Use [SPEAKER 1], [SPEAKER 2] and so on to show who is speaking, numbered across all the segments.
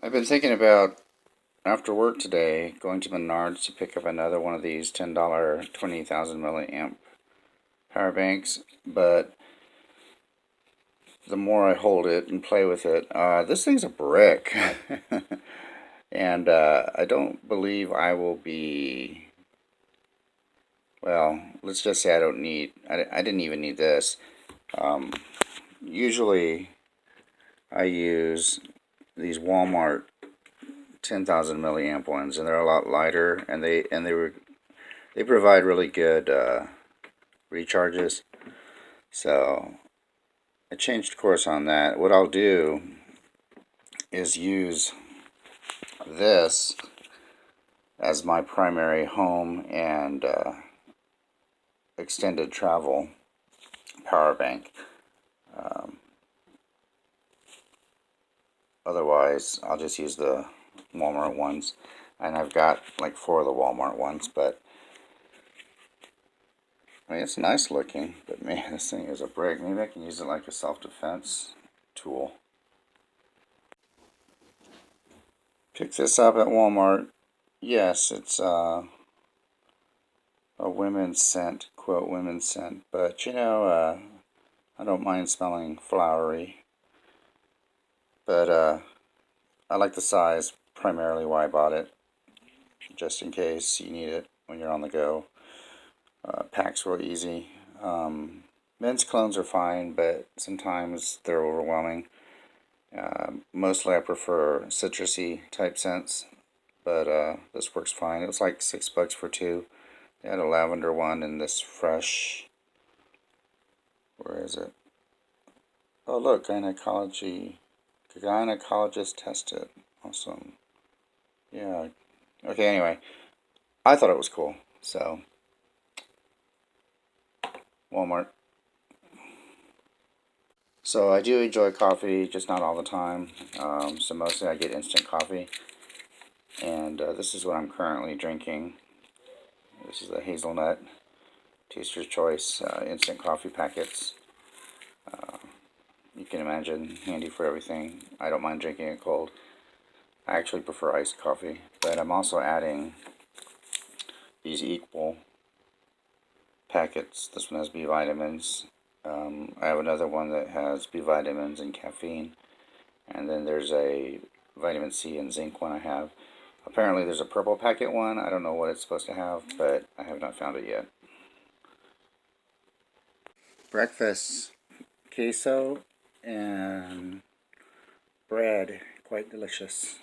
[SPEAKER 1] I've been thinking about, after work today, going to Menards to pick up another one of these $10 20,000 milliamp power banks, but the more I hold it and play with it, this thing's a brick. And I don't believe I will be, well, let's just say I didn't even need this. Usually I use these Walmart 10,000 milliamp ones, and they're a lot lighter, and they provide really good recharges. So I changed course on that. What I'll do is use this as my primary home and extended travel power bank. Um, Otherwise, I'll just use the Walmart ones. And I've got like 4 of the Walmart ones, but I mean, it's nice looking, but man, this thing is a brick. Maybe I can use it like a self-defense tool. Picked this up at Walmart. Yes, it's a women's scent, quote, women's scent, but I don't mind smelling flowery. But I like the size, primarily why I bought it, just in case you need it when you're on the go. Packs real easy. Men's clones are fine, but sometimes they're overwhelming. Mostly I prefer citrusy type scents, but this works fine. It was like $6 for 2. They had a lavender one and this fresh. Where is it? Oh, look, gynecologist tested. Awesome. Yeah. Okay, anyway, I thought it was cool. So, Walmart. So I do enjoy coffee, just not all the time. So mostly I get instant coffee. And this is what I'm currently drinking. This is the hazelnut Taster's Choice instant coffee packets. You can imagine, handy for everything. I don't mind drinking it cold. I actually prefer iced coffee. But I'm also adding these equal packets. This one has B vitamins. I have another one that has B vitamins and caffeine. And then there's a vitamin C and zinc one I have. Apparently there's a purple packet one. I don't know what it's supposed to have, but I have not found it yet. Breakfast, queso and bread. Quite delicious.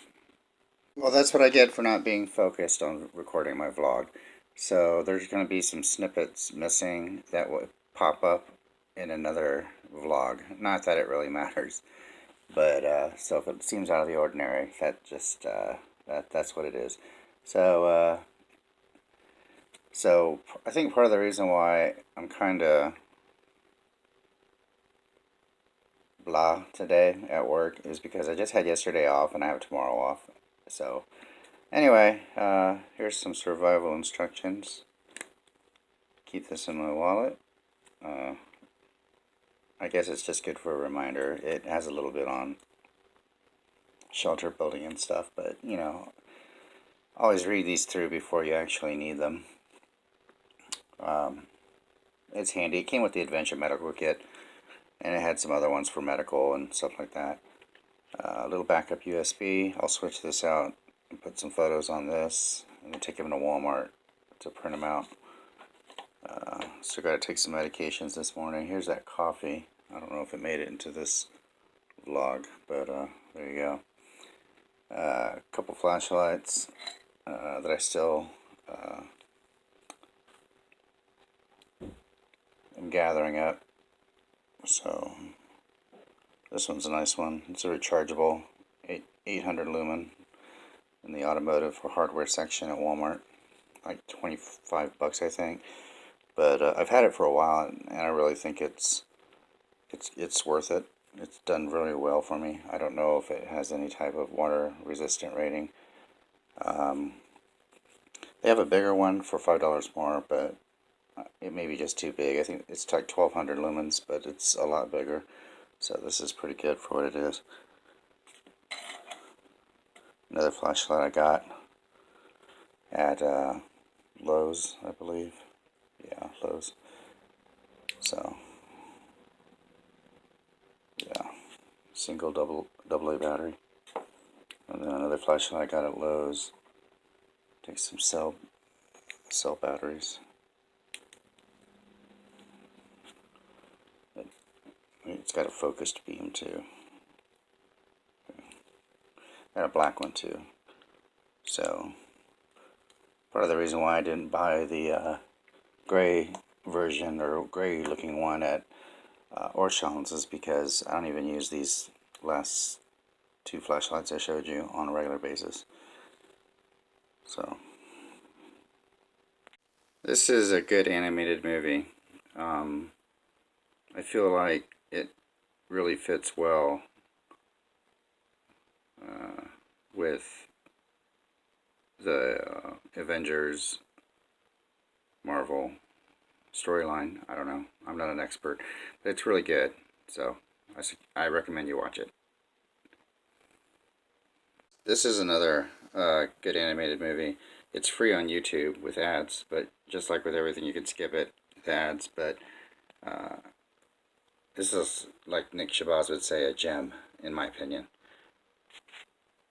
[SPEAKER 1] Well, that's what I get for not being focused on recording my vlog. So there's going to be some snippets missing that will pop up in another vlog. Not that it really matters, but so if it seems out of the ordinary, that's what it is. So so I think part of the reason why I'm kind of blah today at work is because I just had yesterday off and I have tomorrow off. So anyway, here's some survival instructions. Keep this in my wallet. I guess it's just good for a reminder. It has a little bit on shelter building and stuff, but always read these through before you actually need them. It's handy. It came with the Adventure Medical Kit, and it had some other ones for medical and stuff like that. A little backup USB. I'll switch this out and put some photos on this, and then take them to Walmart to print them out. Still got to take some medications this morning. Here's that coffee. I don't know if it made it into this vlog, but there you go. A couple flashlights that I still am gathering up. So this one's a nice one. It's a rechargeable 800 lumen in the automotive or hardware section at Walmart. Like $25, I think. But I've had it for a while, and I really think it's worth it. It's done really well for me. I don't know if it has any type of water resistant rating. They have a bigger one for $5 more, but it may be just too big. I think it's like 1200 lumens, but it's a lot bigger. So this is pretty good for what it is. Another flashlight I got at Lowe's, I believe. Yeah, Lowe's. So, yeah, single double A battery. And then another flashlight I got at Lowe's. Take some cell batteries. It's got a focused beam too. Got a black one too. So part of the reason why I didn't buy the gray version or gray looking one at Orscheln's is because I don't even use these last two flashlights I showed you on a regular basis. So this is a good animated movie. I feel like it really fits well with the Avengers Marvel storyline. I don't know. I'm not an expert, but it's really good. So I recommend you watch it. This is another good animated movie. It's free on YouTube with ads, but just like with everything, you can skip it with ads. But this is, like Nick Shabazz would say, a gem, in my opinion.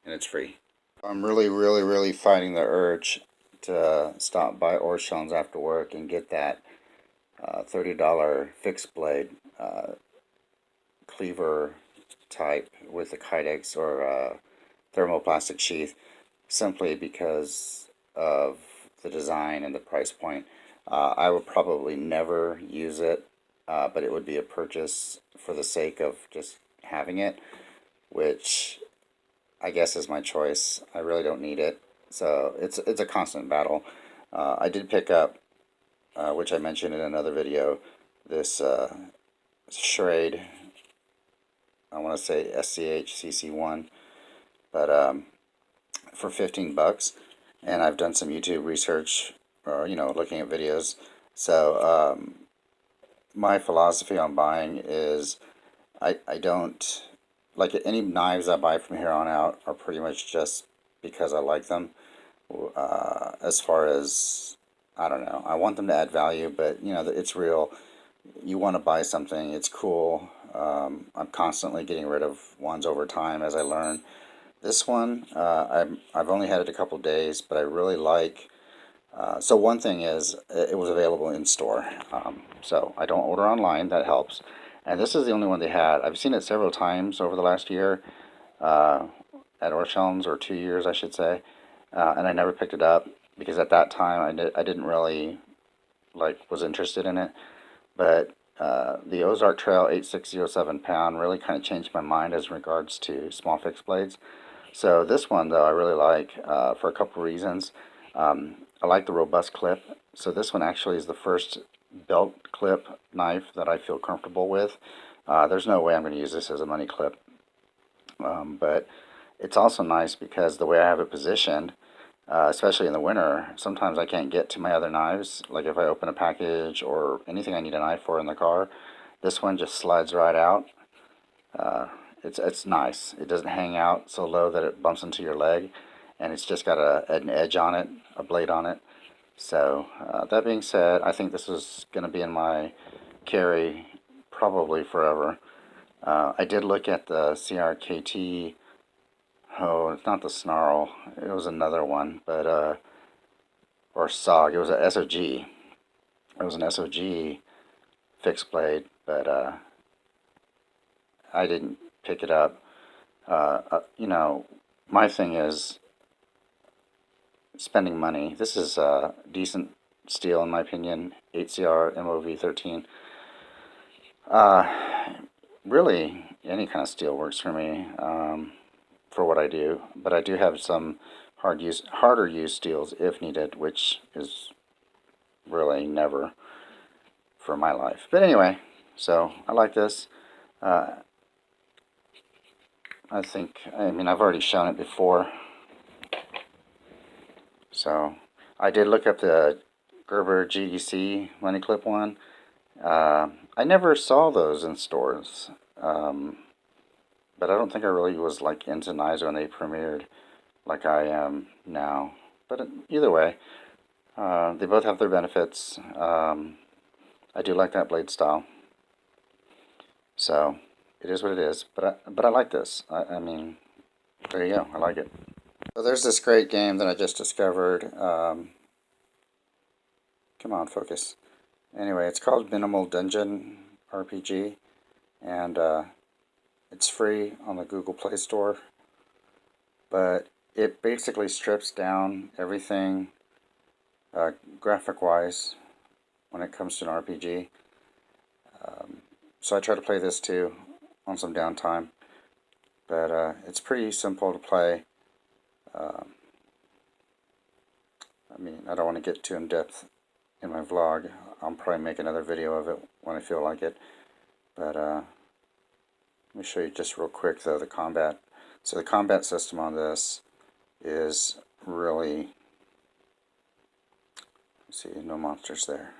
[SPEAKER 1] And it's free. I'm really fighting the urge to stop by Orscheln's after work and get that $30 fixed blade cleaver type with the Kydex or thermoplastic sheath, simply because of the design and the price point. I would probably never use it, but it would be a purchase for the sake of just having it, which I guess is my choice. I really don't need it, so it's a constant battle. I did pick up, which I mentioned in another video, this Schrade, I want to say SCH-CC1, but for 15 bucks, and I've done some YouTube research, or looking at videos. So my philosophy on buying is I don't like any knives I buy from here on out are pretty much just because I like them. As far as, I don't know, I want them to add value, but it's real. You want to buy something, it's cool. I'm constantly getting rid of ones over time as I learn. This one, I've only had it a couple days, but I really like. So one thing is, it was available in store. So I don't order online. That helps. And this is the only one they had. I've seen it several times over the last year at Orscheln's, or 2 years, I should say. And I never picked it up because at that time I didn't really was interested in it. But the Ozark Trail 8607 pound really kind of changed my mind as regards to small fixed blades. So this one, though, I really like for a couple reasons. I like the robust clip. So this one actually is the first belt clip knife that I feel comfortable with. There's no way I'm going to use this as a money clip. But it's also nice because the way I have it positioned, especially in the winter, sometimes I can't get to my other knives. Like if I open a package or anything I need a knife for in the car, this one just slides right out. It's nice. It doesn't hang out so low that it bumps into your leg, and it's just got an edge on it, a blade on it. So that being said, I think this is going to be in my carry probably forever. I did look at the CRKT. Oh, it's not the Snarl. It was another one, but or SOG. It was a SOG. It was an SOG fixed blade, but I didn't pick it up. My thing is spending money. This is decent steel in my opinion. 8CR MOV 13. Really, any kind of steel works for me for what I do. But I do have some harder use steels if needed, which is really never for my life. But anyway, so I like this. I've already shown it before. So I did look up the Gerber GDC money clip one. I never saw those in stores, but I don't think I really was into knives when they premiered. like I am now. But either way, they both have their benefits. I do like that blade style. So it is what it is. But I like this. I mean, there you go. I like it. So there's this great game that I just discovered. Come on, focus. Anyway, it's called Minimal Dungeon RPG, and it's free on the Google Play Store. But it basically strips down everything graphic-wise when it comes to an RPG. So I try to play this too on some downtime. But it's pretty simple to play. I mean, I don't want to get too in-depth in my vlog. I'll probably make another video of it when I feel like it. But let me show you just real quick though the combat. So the combat system on this is really, let's see, no monsters there.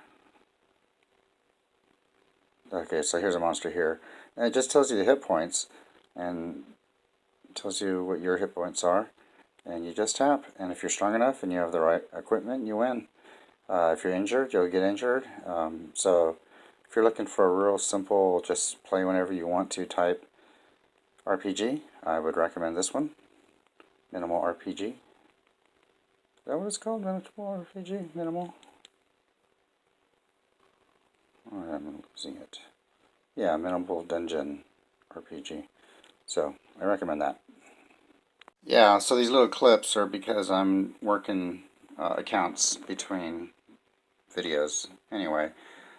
[SPEAKER 1] Okay, so here's a monster here. And it just tells you the hit points and tells you what your hit points are. And you just tap, and if you're strong enough and you have the right equipment, you win. If you're injured, you'll get injured. So if you're looking for a real simple, just play whenever you want to type RPG, I would recommend this one, Minimal RPG. Is that what it's called? Minimal RPG? Minimal? Oh, I'm losing it. Yeah, Minimal Dungeon RPG. So I recommend that. Yeah, so these little clips are because I'm working accounts between videos. Anyway,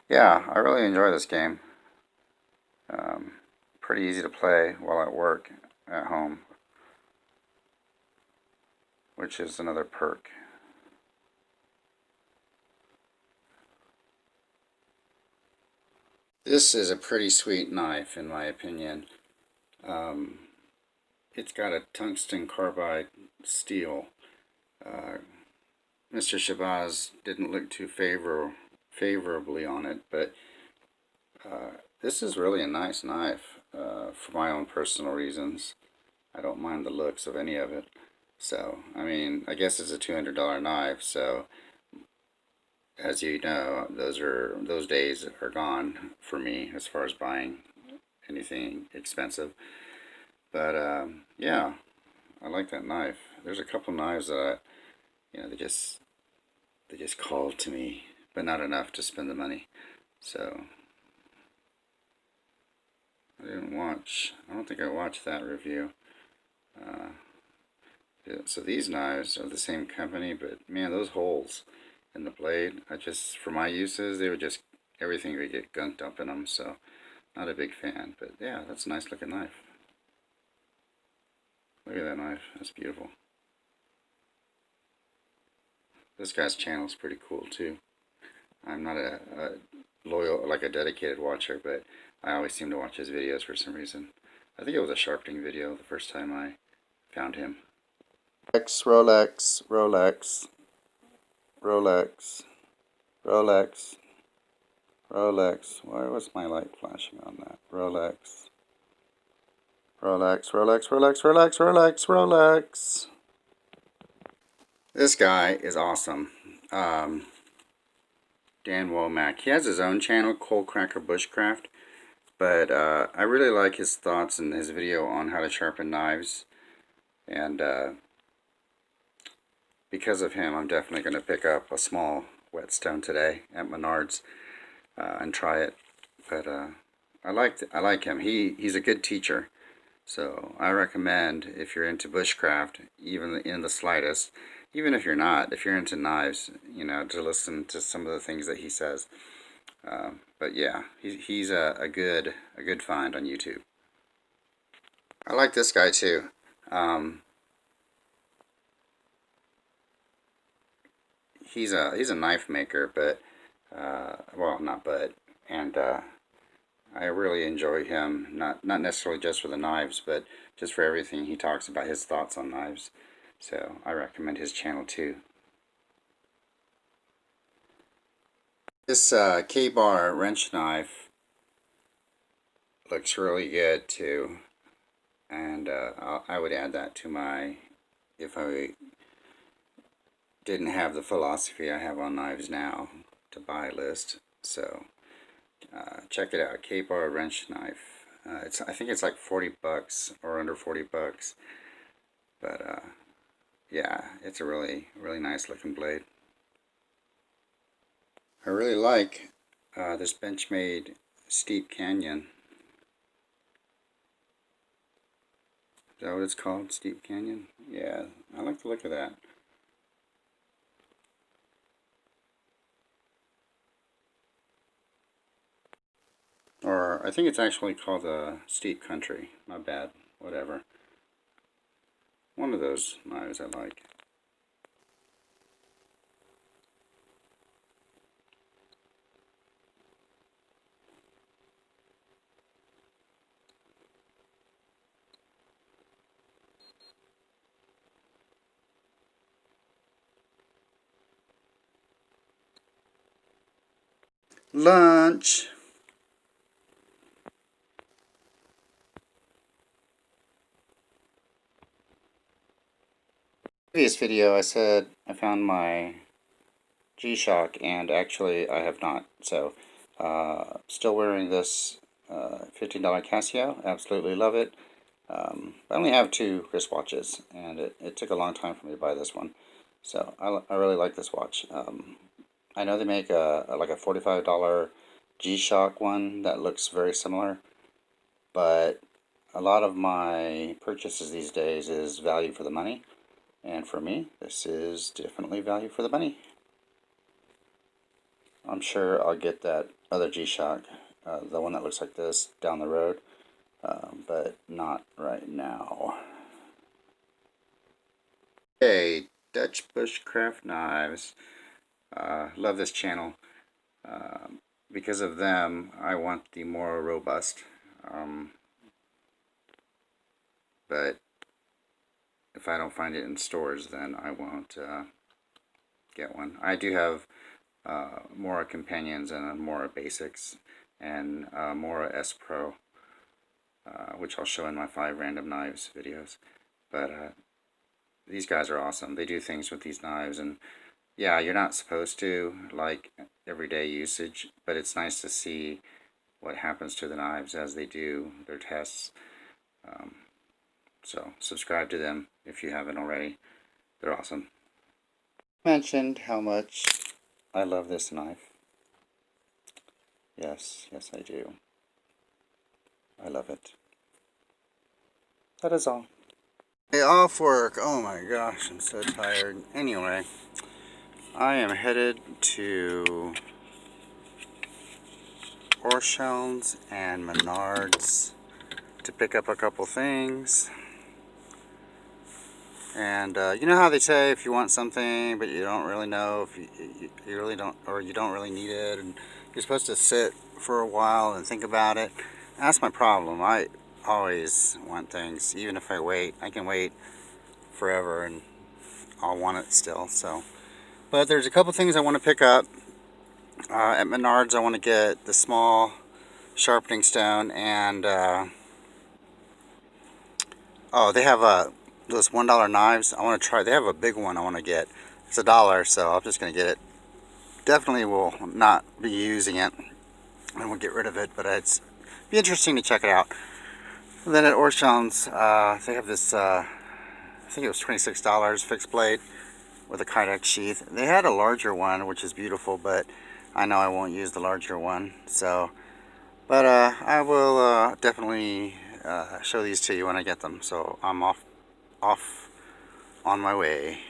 [SPEAKER 1] yeah, I really enjoy this game. Pretty easy to play while at work, at home, which is another perk. This is a pretty sweet knife, in my opinion. It's got a tungsten carbide steel. Mr. Shabazz didn't look too favorably on it, but this is really a nice knife for my own personal reasons. I don't mind the looks of any of it. So, I mean, I guess it's a $200 knife, so as you know, those days are gone for me as far as buying anything expensive. But yeah, I like that knife. There's a couple knives that they just called to me, but not enough to spend the money. So I don't think I watched that review. So these knives are the same company, but man, those holes in the blade, for my uses, everything would get gunked up in them, so not a big fan. But yeah, that's a nice looking knife. Look at that knife, that's beautiful. This guy's channel is pretty cool too. I'm not a loyal, like a dedicated watcher, but I always seem to watch his videos for some reason. I think it was a sharpening video the first time I found him. Rolex, Rolex, Rolex, Rolex, Rolex. Why was my light flashing on that? Rolex, Rolex, Rolex, Rolex, Rolex, Rolex, Rolex. This guy is awesome. Dan Womack. He has his own channel, Coalcracker Bushcraft, but I really like his thoughts and his video on how to sharpen knives. And because of him, I'm definitely going to pick up a small whetstone today at Menards and try it. But I like him. He's a good teacher. So I recommend, if you're into bushcraft, even in the slightest, even if you're not, if you're into knives, to listen to some of the things that he says. But yeah, he's a good find on YouTube. I like this guy too. He's a knife maker, but well, not but, and I really enjoy him. Not necessarily just for the knives, but just for everything he talks about, his thoughts on knives. So I recommend his channel too. This K-Bar wrench knife looks really good too, and I would add that to my if I didn't have the philosophy I have on knives now to buy list. So check it out, Ka-Bar wrench knife. I think it's like 40 bucks or under 40 bucks. But yeah, it's a really nice looking blade. I really like this Benchmade Steep Canyon. Is that what it's called? Steep Canyon? Yeah, I like the look of that. Or I think it's actually called Steep Country. My bad. Whatever. One of those knives I like. Lunch! Previous video I said I found my G-Shock, and actually I have not. So still wearing this $15 Casio. Absolutely love it. I only have 2 wristwatches, and it took a long time for me to buy this one. So I really like this watch. I know they make like a $45 G-Shock one that looks very similar, but a lot of my purchases these days is value for the money, and for me this is definitely value for the money. I'm sure I'll get that other G-Shock, the one that looks like this, down the road, but not right now. Hey, Dutch Bushcraft Knives. Love this channel. Because of them, I want the more robust. But if I don't find it in stores, then I won't get one. I do have Mora Companions and Mora Basics and Mora S Pro, which I'll show in my 5 random knives videos. But these guys are awesome. They do things with these knives, and yeah, you're not supposed to, like, everyday usage, but it's nice to see what happens to the knives as they do their tests. So subscribe to them if you haven't already. They're awesome. I mentioned how much I love this knife. Yes, I do. I love it. That is all. Hey, off work. Oh my gosh, I'm so tired. Anyway, I am headed to Orscheln's and Menards to pick up a couple things. And you know how they say if you want something but you don't really know if you really don't, or you don't really need it, and you're supposed to sit for a while and think about it. That's my problem. I always want things. Even if I wait, I can wait forever and I'll want it still. So, but there's a couple things I want to pick up. At Menards I want to get the small sharpening stone, and oh, they have those $1 knives. I want to try. They have a big one I want to get. It's $1, so I'm just going to get it. Definitely will not be using it, and we'll get rid of it, but it's be interesting to check it out. And then at Orscheln's, they have this, I think it was $26 fixed blade with a Kydex sheath. They had a larger one, which is beautiful, but I know I won't use the larger one. So, but I will definitely show these to you when I get them. So I'm off on my way.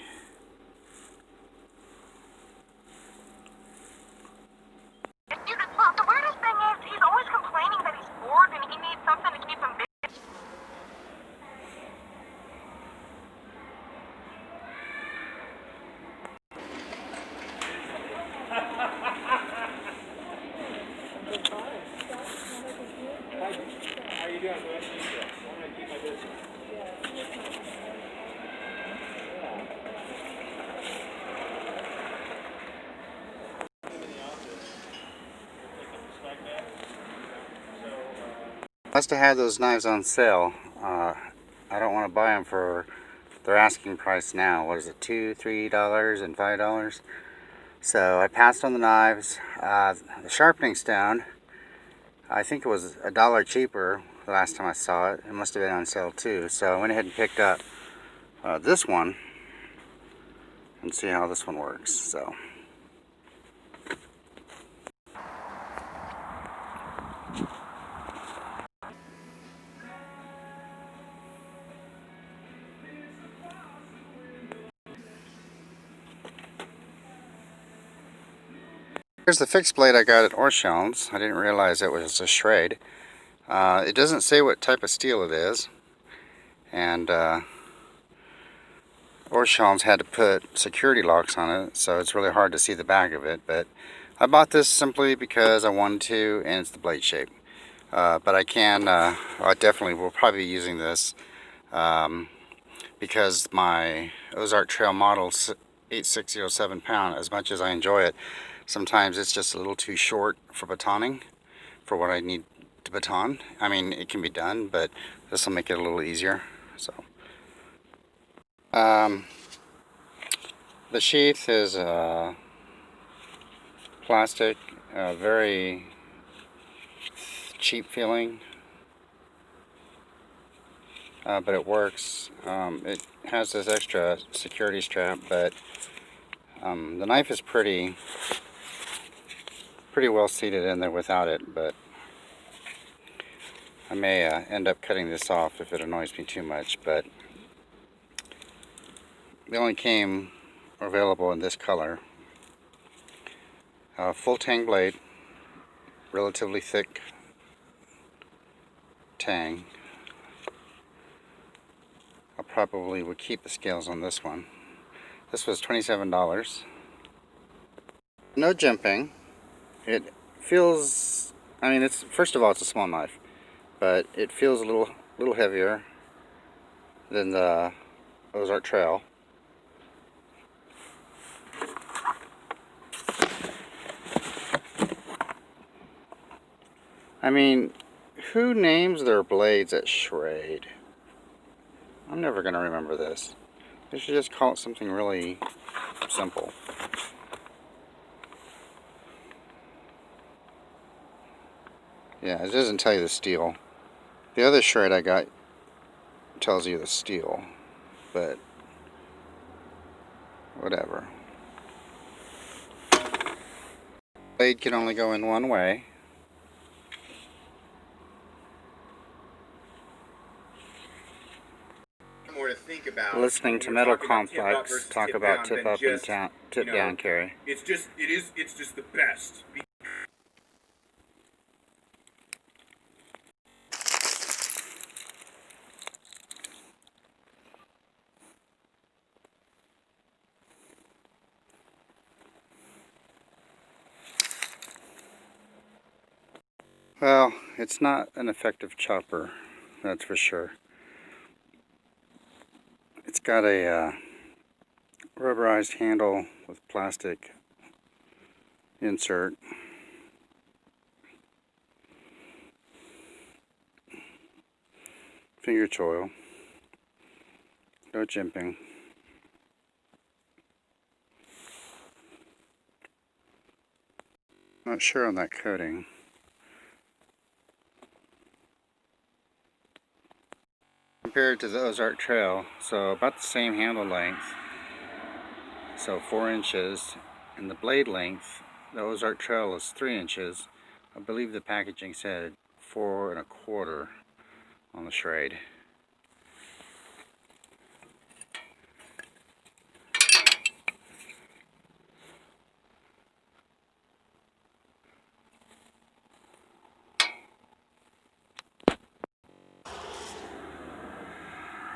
[SPEAKER 2] Well, the weirdest thing is he's always complaining that he's bored and he needs something to keep him busy.
[SPEAKER 3] How you doing? Nice to meet you. I'm gonna keep my business.
[SPEAKER 1] Must have had those knives on sale. I don't want to buy them for They're asking price now. What is it? $2, $3, and $5. So I passed on the knives. The sharpening stone, I think it was $1 cheaper the last time I saw it. It must have been on sale too. So I went ahead and picked up this one and see how this one works. So. Here's the fixed blade I got at Orscheln's. I didn't realize it was a Schrade. It doesn't say what type of steel it is, and Orscheln's had to put security locks on it, so it's really hard to see the back of it. But I bought this simply because I wanted to, and it's the blade shape. But I definitely will probably be using this because my Ozark Trail Model 8607 pound, as much as I enjoy it, sometimes it's just a little too short for batoning, for what I need to baton. I mean, it can be done, but this will make it a little easier. So, the sheath is plastic, very cheap feeling, but it works. It has this extra security strap, but the knife is pretty well seated in there without it, but I may end up cutting this off if it annoys me too much. But they only came available in this color. Full tang blade, relatively thick tang. I probably would keep the scales on this one. This was $27. No jimping. It feels, I mean, it's, first of all, it's a small knife, but it feels a little heavier than the Ozark Trail. I mean, who names their blades at Schrade? I'm never going to remember this. They should just call it something really simple. Yeah, it doesn't tell you the steel. The other Schrade I got tells you the steel, but whatever. Blade can only go in one way.
[SPEAKER 4] More to think about.
[SPEAKER 1] Listening to Metal Complex talk about tip up and tip down carry.
[SPEAKER 4] It's just the best.
[SPEAKER 1] Well, it's not an effective chopper, that's for sure. It's got a rubberized handle with plastic insert. Finger choil. No jimping. Not sure on that coating. Compared to the Ozark Trail, so about the same handle length, so 4 inches, and the blade length, the Ozark Trail is 3 inches. I believe the packaging said 4 1/4 on the Schrade.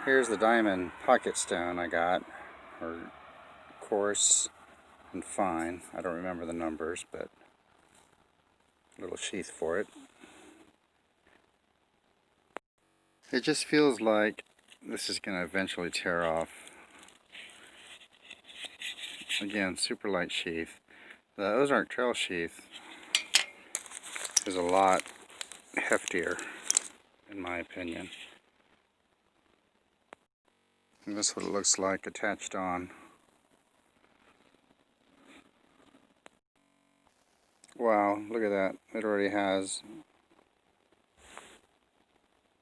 [SPEAKER 1] Here's the diamond pocket stone I got, or coarse and fine. I don't remember the numbers, but a little sheath for it. It just feels like this is going to eventually tear off. Again, super light sheath. The Ozark Trail sheath is a lot heftier, in my opinion. And this is what it looks like attached on. Wow, look at that. It already has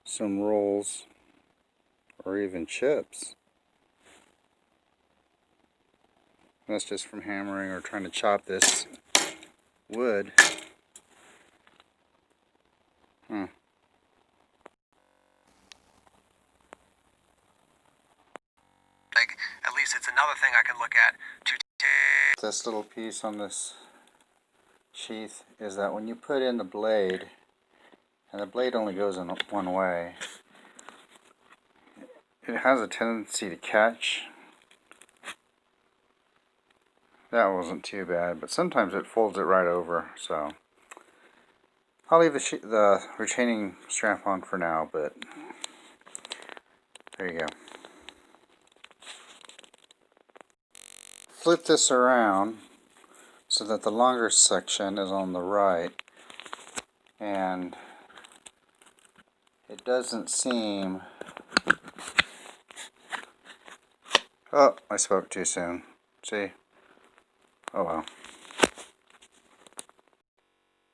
[SPEAKER 1] some rolls or even chips. That's just from hammering or trying to chop this wood. Huh.
[SPEAKER 5] Like, at least it's another thing I can look at to
[SPEAKER 1] This little piece on this sheath is that when you put in the blade, and the blade only goes in one way, it has a tendency to catch. That wasn't too bad, but sometimes it folds it right over, so I'll leave the retaining strap on for now, but there you go. Flip this around so that the longer section is on the right, and it doesn't seem... Oh, I spoke too soon. See? Oh well.